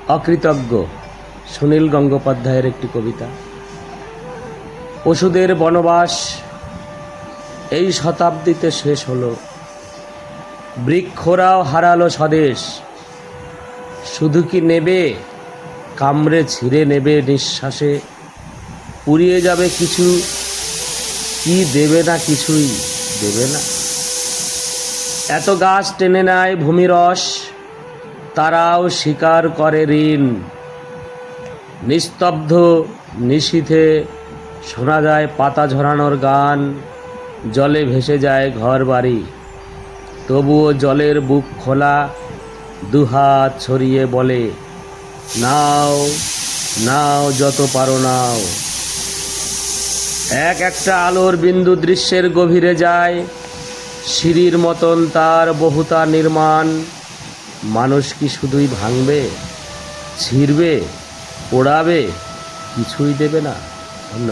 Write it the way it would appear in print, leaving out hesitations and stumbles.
অকৃতজ্ঞ সুনীল গঙ্গোপাধ্যায়ের একটি কবিতা। পশুদের বনবাস এই শতাব্দীতে শেষ হলো, বৃক্ষরাও হারালো স্বদেশ। শুধু কি নেবে, কামড়ে ছিঁড়ে নেবে নিঃশ্বাসে, পুড়িয়ে যাবে কিছু, কি দেবে না, কিছুই দেবে না। এত গাছ টেনে নেয় ভূমিরস, তারাও স্বীকার করে ঋণ। নিস্তব্ধ নিশীথে শোনা যায় পাতা ঝরানোর গান, জলে ভেসে যায় ঘর বাড়ি, তবুও জলের বুক খোলা, দুহাত ছড়িয়ে বলে, নাও নাও যত পারো নাও। এক একটা আলোর বিন্দু দৃশ্যের গভীরে যায়, সিঁড়ির মতন তার বহুতা নির্মাণ। মানুষ কি শুধুই ভাঙবে, ছিঁড়বে, পোড়াবে, কিছুই দেবে না? ধন্যবাদ।